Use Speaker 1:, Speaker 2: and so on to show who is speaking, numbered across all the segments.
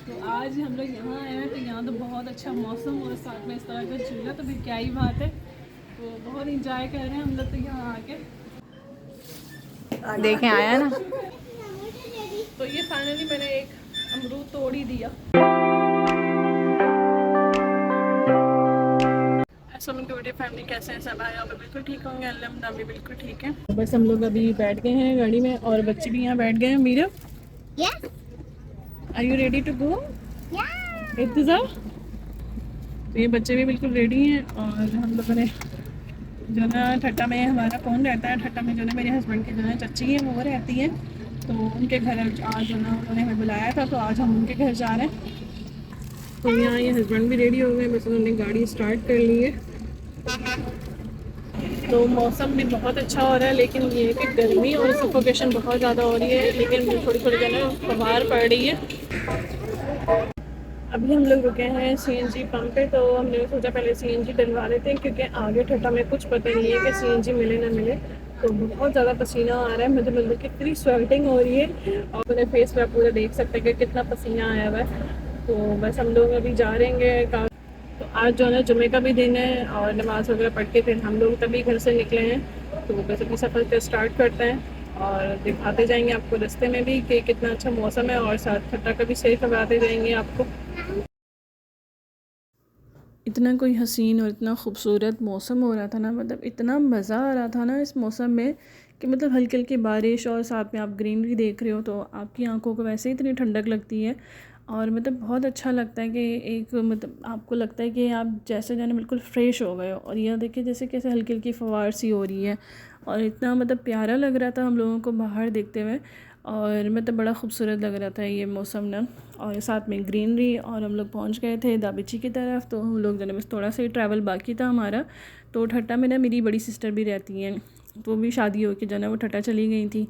Speaker 1: तो आज हम लोग यहाँ आए हैं, तो यहाँ तो बहुत अच्छा मौसम और साथ में इस तरह का झूला, तो फिर क्या ही बात है। तो बहुत इंजॉय कर रहे हैं हम लोग तो यहाँ आके।
Speaker 2: देखें आया ना।
Speaker 1: तो ये फाइनली मैंने एक अमरूद तोड़ ही दिया। फैमिली कैसे हैं सब? आए आप बिल्कुल ठीक होंगे, अल्हम्दुलिल्लाह भी बिल्कुल ठीक है। बस हम लोग अभी बैठ गए हैं गाड़ी में और बच्चे भी यहाँ बैठ गए हैं। Meera, are you ready to go? इंतजार। तो ये बच्चे भी बिल्कुल रेडी हैं और हम लोगों ने जो ना ठट्टा में हमारा कौन रहता है, ठट्टा में जो ना मेरे हस्बैंड की जो है चच्ची है वो रहती है, तो उनके घर आज जो ना उन्होंने हमें बुलाया था, तो आज हम उनके घर जा रहे हैं। तो यहाँ ये हस्बैंड भी रेडी हो गए, बस उन्होंने गाड़ी स्टार्ट कर ली है। तो मौसम भी बहुत अच्छा हो रहा है, लेकिन ये है कि गर्मी और सफोकेशन बहुत ज़्यादा हो रही है, लेकिन थोड़ी थोड़ी जो है फवार पड़ रही है। अभी हम लोग रुके हैं सीएनजी पंप पे, तो हमने सोचा पहले सीएनजी डलवा लेते हैं, क्योंकि आगे ठट्टा में कुछ पता नहीं है कि सीएनजी मिले ना मिले। तो बहुत ज़्यादा पसीना आ रहा है मुझे, मतलब कितनी स्वेटिंग हो रही है और मेरे फेस पे पूरा देख सकते हैं कि कितना पसीना आया हुआ है। तो बस हम लोग अभी जा रहेंगे। तो आज जो है ना जुमे का भी दिन है और नमाज़ वगैरह पढ़ के फिर हम लोग तभी घर से निकले हैं। तो बस अभी सफ़र का स्टार्ट करते हैं और दिखाते जाएंगे आपको रास्ते में भी कि कितना अच्छा मौसम है, और साथ ठट्टा का भी सही करवाते जाएंगे आपको। इतना कोई हसीन और इतना खूबसूरत मौसम हो रहा था ना, मतलब इतना मज़ा आ रहा था ना इस मौसम में कि मतलब हल्की हल्की बारिश और साथ में आप ग्रीनरी देख रहे हो, तो आपकी आंखों को वैसे ही इतनी ठंडक लगती है। और मतलब बहुत अच्छा लगता है कि एक मतलब आपको लगता है कि आप जैसे जाने बिल्कुल फ़्रेश हो गए हो। और यह देखिए जैसे कैसे हल्की हल्की फवार सी हो रही है और इतना मतलब प्यारा लग रहा था हम लोगों को बाहर देखते हुए, और मतलब बड़ा खूबसूरत लग रहा था ये मौसम ना। और साथ में ग्रीनरी, और हम लोग पहुंच गए थे दाबिची की तरफ। तो हम लोग जो है बस थोड़ा सा ही ट्रैवल बाकी था हमारा। तो ठट्टा में ना मेरी बड़ी सिस्टर भी रहती हैं, तो वो भी शादी हो के जो है वो ठट्टा चली गई थी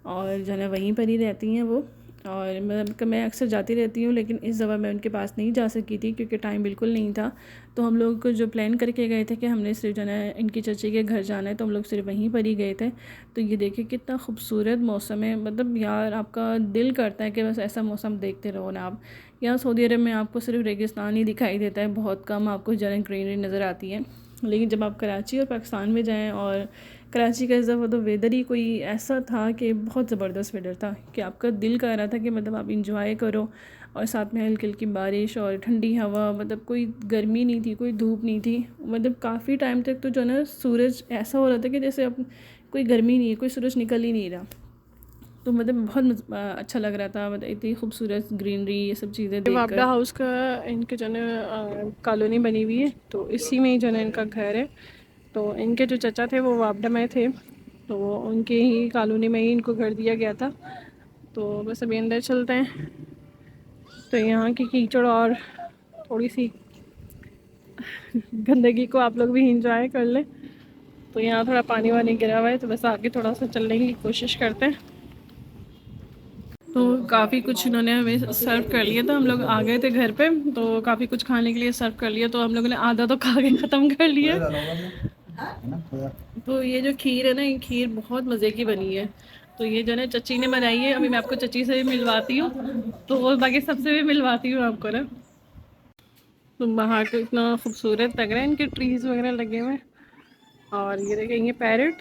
Speaker 1: और जो है वहीं पर ही रहती हैं वो। और मतलब मैं अक्सर जाती रहती हूँ, लेकिन इस दफ़ा मैं उनके पास नहीं जा सकी थी क्योंकि टाइम बिल्कुल नहीं था। तो हम लोग जो प्लान करके गए थे कि हमने सिर्फ जो है इनकी चची के घर जाना है, तो हम लोग सिर्फ वहीं पर ही गए थे। तो ये देखिए कितना खूबसूरत मौसम है, मतलब यार आपका दिल करता है कि बस ऐसा मौसम देखते रहो ना आप। यहाँ सऊदी अरब में आपको सिर्फ रेगिस्तान ही दिखाई देता है, बहुत कम आपको जगह ग्रीनरी नज़र आती है। लेकिन जब आप कराची और पाकिस्तान में जाएँ, और कराची का इस दफ़ा तो वेदर ही कोई ऐसा था कि बहुत ज़बरदस्त वेदर था कि आपका दिल कर रहा था कि मतलब आप इंजॉय करो। और साथ में हल्की हल्की बारिश और ठंडी हवा, मतलब कोई गर्मी नहीं थी, कोई धूप नहीं थी। मतलब काफ़ी टाइम तक तो जो ना सूरज ऐसा हो रहा था कि जैसे अब कोई गर्मी नहीं है, कोई सूरज निकल ही नहीं रहा। तो मतलब बहुत अच्छा लग रहा था, मतलब इतनी खूबसूरत ग्रीनरी ये सब चीज़ें देखकर। वापडा हाउस का इनके जो है कॉलोनी बनी हुई है, तो इसी में ही जो है इनका घर है। तो इनके जो चचा थे वो वापडा में थे, तो उनके ही कॉलोनी में ही इनको घर दिया गया था। तो बस अभी अंदर चलते हैं। तो यहाँ की कीचड़ और थोड़ी सी गंदगी को आप लोग भी इंजॉय कर लें। तो यहाँ थोड़ा पानी वानी गिरा हुआ है, तो बस आगे थोड़ा सा चलने की कोशिश करते हैं। तो काफ़ी कुछ इन्होंने हमें सर्व कर लिया था, हम लोग आ गए थे घर पे, तो काफ़ी कुछ खाने के लिए सर्व कर लिया। तो हम लोगों ने आधा तो खा के ख़त्म कर लिया। तो ये जो खीर है ना, ये खीर बहुत मज़े की बनी है। तो ये जो है चची ने बनाई है, अभी मैं आपको चची से भी मिलवाती हूँ, तो और बाकी सबसे भी मिलवाती हूँ आपको ना। तो बाहर तो इतना खूबसूरत लग रहा है, इनके ट्रीज़ वगैरह लगे हुए हैं। और ये देखें ये पैरट,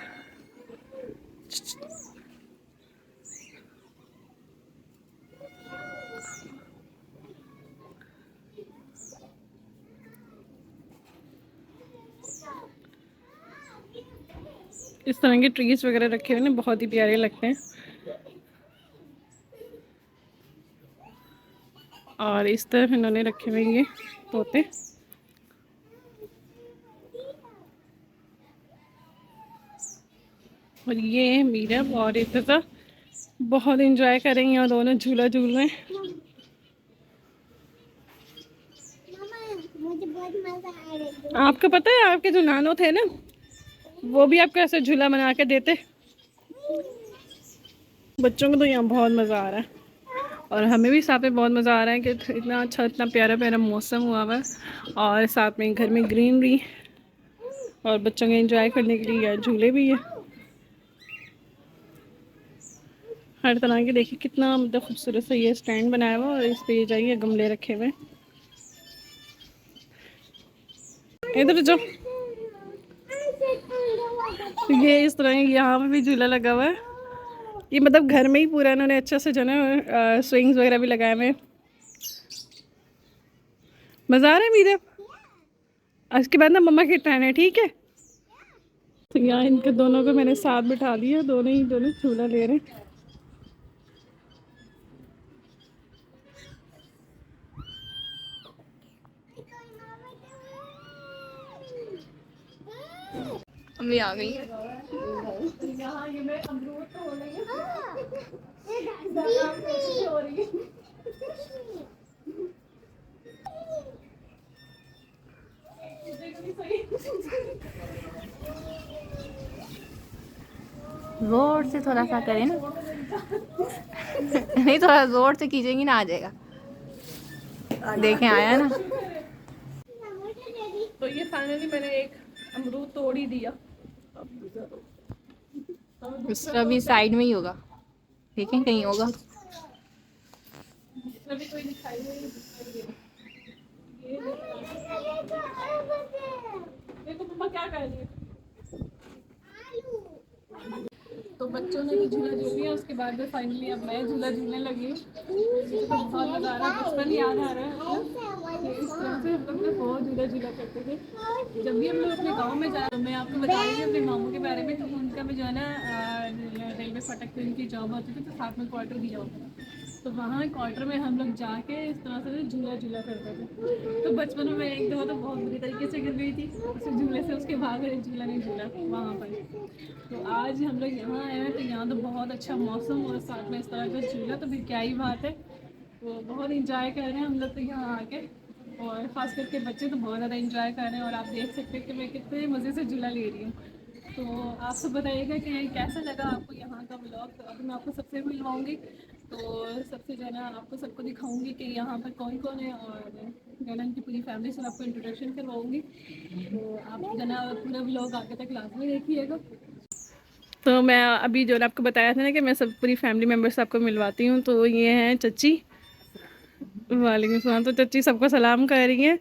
Speaker 1: इस तरह के ट्रीज़ वगैरह रखे हुए ना बहुत ही प्यारे लगते हैं। और इस तरफ इन्होंने रखे हुए ये तोते। और ये है मीरा और इतना बहुत इंजॉय करेंगे और दोनों झूला झूल रहे हैं। मुझे बहुत मजा आ रहा है। आपको पता है आपके जो नानो थे ना, वो भी आपको ऐसे झूला बना के देते। बच्चों को तो यहाँ बहुत मज़ा आ रहा है और हमें भी साथ में बहुत मज़ा आ रहा है कि इतना अच्छा इतना प्यारा प्यारा मौसम हुआ हुआ है, और साथ में घर में ग्रीनरी, और बच्चों के एंजॉय करने के लिए झूले भी है। हर तरह के, देखिए कितना मतलब खूबसूरत सा ये स्टैंड बनाया हुआ और इस पे ये जाइए गमले रखे हुए। इधर जो ये इस तरह यहाँ पे भी झूला लगा हुआ है। ये मतलब घर में ही पूरा इन्होंने अच्छे से जो है स्विंग्स वगैरह भी लगाए हुए। मज़ा आ रहा है मीरा। इसके बाद ना मम्मा की टर्न है, ठीक है। तो यहाँ इनके दोनों को मैंने साथ बिठा दिया, दोनों झूला ले रहे हैं।
Speaker 2: अम्मी आ गई।
Speaker 1: यहाँ ये मैं अमरूद तो हो रही है।
Speaker 2: जोर से थोड़ा सा करें ना। नहीं, थोड़ा जोर से खींचेंगी ना, आ जाएगा। देखें, आया ना।
Speaker 1: तो ये फाइनली मैंने एक अमरूद तोड़ ही दिया।
Speaker 2: दूसरा भी साइड में ही होगा, देखें कहीं होगा।
Speaker 1: कोई दिखाई नहीं। देखो मम्मा क्या कर रही है। तो बच्चों ने भी झूला झूल लिया, उसके बाद में फाइनली अब मैं झूला झूलने लगी हूँ। तो बहुत मज़ा आ रहा है, बचपन याद आ रहा है। इस तरह से हम लोग ना बहुत झूला झूला करते थे जब भी हम लोग अपने गांव में जाए। तो मैं आपको बता रही थी अपने मामू के बारे में, तो उनका भी जो है ना रेलवे फाटक पे उनकी जॉब होती थी, तो साथ में क्वार्टर दिया होता था। तो वहाँ क्वार्टर में हम लोग जाके इस तरह से झूला झूला करते थे। तो बचपन में मैं एक दफ़ा तो बहुत बुरी तरीके से गिर गई थी उस झूले से, उसके बाद मैंने झूला नहीं झूला वहाँ पर। तो आज हम लोग यहाँ आए हैं, तो यहाँ तो बहुत अच्छा मौसम और साथ में इस तरह का झूला, तो फिर क्या ही बात है। तो बहुत इंजॉय कर रहे हैं हम लोग तो यहाँ आके, और ख़ास करके बच्चे तो बहुत ज़्यादा इंजॉय कर रहे हैं। और आप देख सकते हैं कि मैं कितने मज़े से झूला ले रही हूँ। तो आप सब बताइएगा कि कैसा लगा आपको यहाँ का व्लॉग। तो अभी मैं आपको सबसे मिलवाऊँगी, तो सबसे जो है ना आपको सबको दिखाऊंगी कि यहाँ पर कौन कौन है, और जो है उनकी पूरी फैमिली से आपको इंट्रोडक्शन करवाऊँगी। तो आप जो है ना पूरा व्लॉग आगे तक लाजमी देखिएगा। तो मैं अभी जो आपको बताया था ना कि मैं सब पूरी फैमिली मेम्बर्स आपको मिलवाती हूँ। तो ये हैं चच्ची, वालेकुम सलाम। तो चच्ची सबको सलाम कर रही हैं,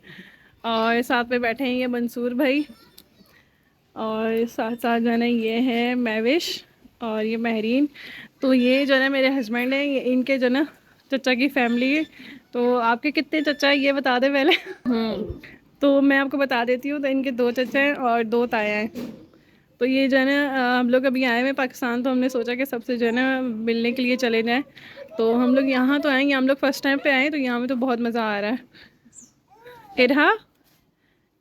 Speaker 1: और साथ में बैठे हैं ये मंसूर भाई, और साथ साथ जो है ना ये है महविश और ये महरीन। तो ये जो है ना मेरे हस्बैंड हैं, ये इनके जो ना चचा की फैमिली है। तो आपके कितने चचा है ये बता दें पहले। तो मैं आपको बता देती हूँ, तो इनके 2 चचा हैं और 2 ताया हैं। तो ये जो है ना हम लोग अभी आए हुए पाकिस्तान, तो हमने सोचा कि सबसे जो है ना मिलने के लिए चले जाएं। तो हम लोग यहाँ तो आएंगे, हम लोग फर्स्ट टाइम पे आए, तो यहाँ में तो बहुत मज़ा आ रहा है। इरा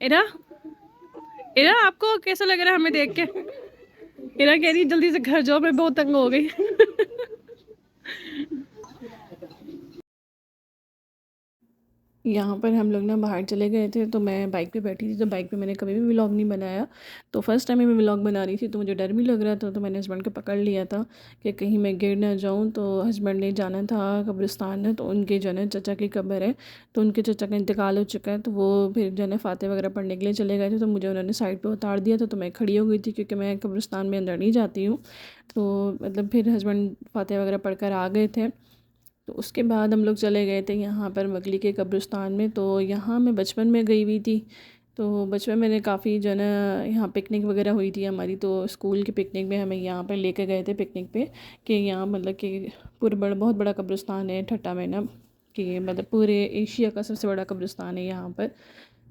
Speaker 1: इरा इरा आपको कैसा लग रहा है हमें देख के। इरा कह रही जल्दी से घर जाओ, मैं बहुत तंग हो गई। यहाँ पर हम लोग ना बाहर चले गए थे, तो मैं बाइक पे बैठी थी। तो बाइक पे मैंने कभी भी व्लॉग नहीं बनाया, तो फर्स्ट टाइम मैं व्लॉग बना रही थी, तो मुझे डर भी लग रहा था। तो मैंने हस्बैंड को पकड़ लिया था कि कहीं मैं गिर ना जाऊँ। तो हस्बैंड ने जाना था कब्रिस्तान में, तो उनके जो है चचा की कब्र है, तो उनके चचा का इंतकाल हो चुका है। तो वो फिर जो है फातिहा वगैरह पढ़ने के लिए चले गए थे, तो मुझे उन्होंने साइड पर उतार दिया था। तो मैं खड़ी हो गई थी, क्योंकि मैं कब्रिस्तान में अंदर नहीं जाती हूँ। तो मतलब फिर हस्बैंड फातिहा वगैरह पढ़ कर आ गए थे। तो उसके बाद हम लोग चले गए थे यहाँ पर मगली के कब्रिस्तान में। तो यहाँ मैं बचपन में गई हुई थी, तो बचपन में मैंने काफ़ी जो है ना यहाँ पिकनिक वगैरह हुई थी हमारी। तो स्कूल की पिकनिक में हमें यहाँ पर लेके गए थे पिकनिक पे, कि यहाँ मतलब कि पूरा बहुत बड़ा कब्रिस्तान है ठट्टा में ना, कि मतलब पूरे एशिया का सबसे बड़ा कब्रिस्तान है यहाँ पर।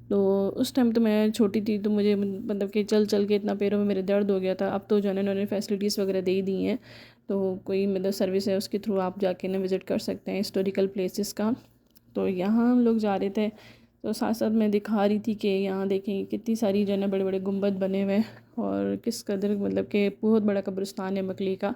Speaker 1: तो उस टाइम तो मैं छोटी थी, तो मुझे मतलब कि चल चल के इतना पैरों में मेरे दर्द हो गया था। अब तो जो है उन्होंने फैसिलिटीज़ वगैरह दे दी हैं, तो कोई मतलब सर्विस है उसके थ्रू आप जाके ना विज़िट कर सकते हैं हिस्टोरिकल प्लेसेस का। तो यहाँ हम लोग जा रहे थे, तो साथ साथ मैं दिखा रही थी कि यहाँ देखें कितनी सारी जो है ना बड़े बड़े गुंबद बने हुए हैं, और किस कदर मतलब कि बहुत बड़ा कब्रिस्तान है मकली का।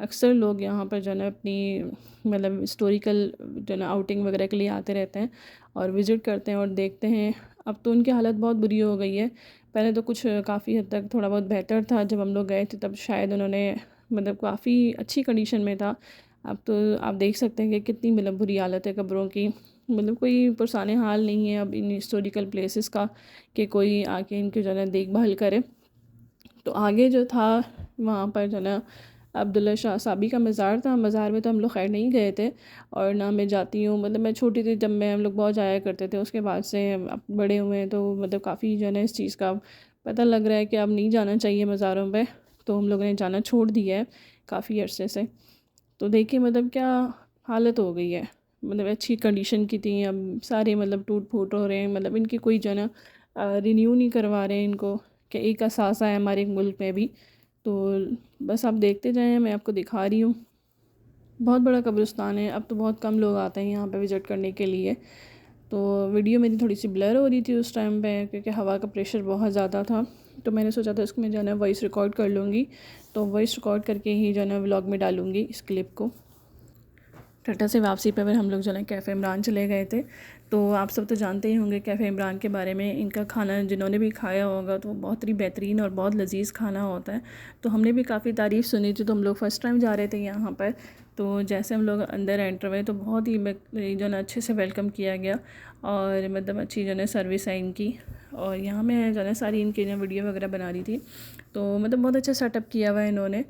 Speaker 1: अक्सर लोग यहाँ पर जो है ना अपनी मतलब हिस्टोरिकल जो है ना आउटिंग वगैरह के लिए आते रहते हैं और विज़िट करते हैं और देखते हैं। अब तो उनकी हालत बहुत बुरी हो गई है, पहले तो कुछ काफ़ी हद तक थोड़ा बहुत बेहतर था। जब हम लोग गए थे तब शायद उन्होंने मतलब काफ़ी अच्छी कंडीशन में था। अब तो आप देख सकते हैं कि कितनी मतलब बुरी हालत है कब्रों की, मतलब कोई पुरसाने हाल नहीं है अब इन हिस्टोरिकल प्लेसेस का कि कोई आके इनकी जो है देखभाल करे। तो आगे जो था वहाँ पर जो है अब्दुल्ला शाह साबी का मज़ार था। मज़ार में तो हम लोग खैर नहीं गए थे, और ना मैं जाती हूँ, मतलब मैं छोटी थी जब मैं हम लोग बहुत जाया करते थे। उसके बाद से अब बड़े हुए हैं तो मतलब काफ़ी जो है ना इस चीज़ का पता लग रहा है कि अब नहीं जाना चाहिए मज़ारों पे, तो हम लोगों ने जाना छोड़ दिया है काफ़ी अरसे से। तो देखिए मतलब क्या हालत हो गई है, मतलब अच्छी कंडीशन की थी, अब सारे मतलब टूट फूट हो रहे हैं, मतलब इनकी कोई जो है ना रिन्यू नहीं करवा रहे हैं इनको, कि एक असासा है हमारे मुल्क में भी। तो बस आप देखते जाएं, मैं आपको दिखा रही हूँ। बहुत बड़ा कब्रिस्तान है, अब तो बहुत कम लोग आते हैं यहाँ पे विज़िट करने के लिए। तो वीडियो मेरी थोड़ी सी ब्लर हो रही थी उस टाइम पे, क्योंकि हवा का प्रेशर बहुत ज़्यादा था। तो मैंने सोचा था इसको मैं जो है ना वॉइस रिकॉर्ड कर लूँगी, तो वॉइस रिकॉर्ड करके ही जो है ना व्लॉग में डालूँगी इस क्लिप को। टाटा से वापसी पर हम लोग जो है कैफ़े इमरान चले गए थे। तो आप सब तो जानते ही होंगे कैफ़े इमरान के बारे में। इनका खाना जिन्होंने भी खाया होगा तो बहुत ही बेहतरीन और बहुत लजीज़ खाना होता है। तो हमने भी काफ़ी तारीफ़ सुनी थी, तो हम लोग फ़र्स्ट टाइम जा रहे थे यहाँ पर। तो जैसे हम लोग अंदर एंटर हुए तो बहुत ही जो है अच्छे से वेलकम किया गया, और मतलब अच्छी जो है सर्विस है इनकी। और यहाँ मैं जो है सारी इनकी जो वीडियो वगैरह बना रही थी, तो मतलब बहुत अच्छा सेटअप किया हुआ है इन्होंने।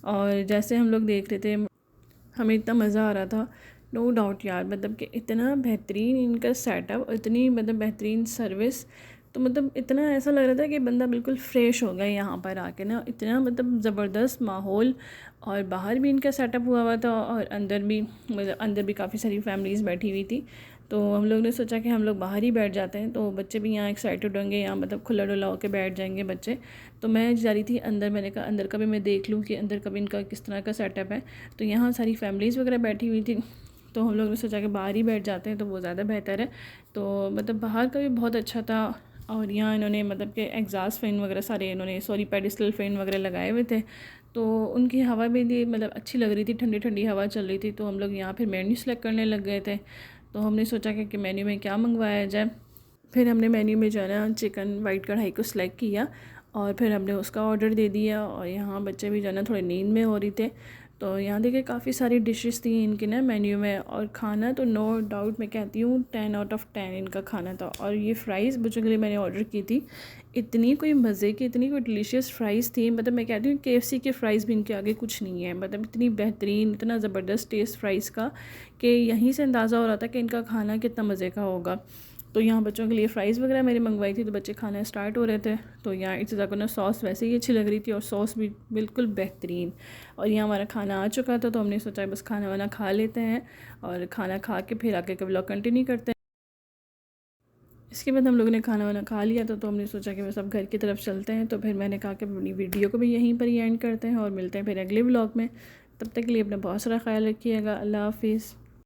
Speaker 1: और जैसे हम लोग देख रहे थे हमें इतना मज़ा आ रहा था, नो डाउट यार, मतलब कि इतना बेहतरीन इनका सेटअप, इतनी मतलब बेहतरीन सर्विस। तो मतलब इतना ऐसा लग रहा था कि बंदा बिल्कुल फ़्रेश हो गया यहाँ पर आके ना, इतना मतलब ज़बरदस्त माहौल। और बाहर भी इनका सेटअप हुआ था, और अंदर भी, मतलब अंदर भी काफ़ी सारी फैमिलीज़ बैठी हुई थी। तो हम लोग ने सोचा कि हम लोग बाहर ही बैठ जाते हैं, तो बच्चे भी यहाँ एक्साइटेड होंगे, यहाँ मतलब खुला डुला होकर बैठ जाएंगे बच्चे। तो मैं जा रही थी अंदर, मैंने कहा अंदर का भी मैं देख लूँ कि अंदर का भी इनका किस तरह का सेटअप है। तो यहाँ सारी फैमिलीज़ वगैरह बैठी हुई थी, तो हम लोग ने सोचा कि बाहर ही बैठ जाते हैं तो वो ज़्यादा बेहतर है। तो मतलब बाहर का भी बहुत अच्छा था। और यहाँ इन्होंने मतलब कि एग्ज़ास्ट फ़ैन वगैरह सारे इन्होंने पेडिस्टल फ़ैन वगैरह लगाए हुए थे, तो उनकी हवा भी मतलब अच्छी लग रही थी, ठंडी ठंडी हवा चल रही थी। तो हम लोग यहाँ फिर मेन्यू सेलेक्ट करने लग गए थे। तो हमने सोचा कि मेन्यू में क्या मंगवाया जाए। फिर हमने मेन्यू में जो है ना चिकन वाइट कढ़ाई को सिलेक्ट किया, और फिर हमने उसका ऑर्डर दे दिया। और यहाँ बच्चे भी जो है ना थोड़े नींद में हो रही थे। तो यहाँ देखिए काफ़ी सारी डिशेस थी इनके ना मेन्यू में, और खाना तो नो डाउट मैं कहती हूँ 10 आउट ऑफ 10 इनका खाना था। और ये फ़्राइज़ बच्चों के लिए मैंने ऑर्डर की थी, इतनी कोई मज़े की, इतनी कोई डिलीशियस फ़्राइज़ थी, मतलब मैं कहती हूँ KFC के फ़्राइज़ भी इनके आगे कुछ नहीं है। मतलब इतनी बेहतरीन, इतना ज़बरदस्त टेस्ट फ़्राइज़ का कि यहीं से अंदाज़ा हो रहा था कि इनका खाना कितना मज़े का होगा। तो यहाँ बच्चों के लिए फ़्राइज़ वगैरह मैंने मंगवाई थी, तो बच्चे खाना स्टार्ट हो रहे थे। तो यहाँ इर्तिज़ा को ना सॉस वैसे ही अच्छी लग रही थी, और सॉस भी बिल्कुल बेहतरीन। और यहाँ हमारा खाना आ चुका था, तो हमने सोचा बस खाना वाना खा लेते हैं, और खाना खा के फिर आगे का व्लॉग कंटिन्यू करते हैं। इसके बाद हम लोगों ने खाना वाना खा लिया था, तो हमने सोचा कि बस अब घर की तरफ चलते हैं। तो फिर मैंने कहा कि अपनी वीडियो को भी यहीं पर ही एंड करते हैं, और मिलते हैं फिर अगले व्लॉग में। तब तक के लिए अपना बहुत सारा ख्याल रखिएगा। अल्लाह हाफिज़।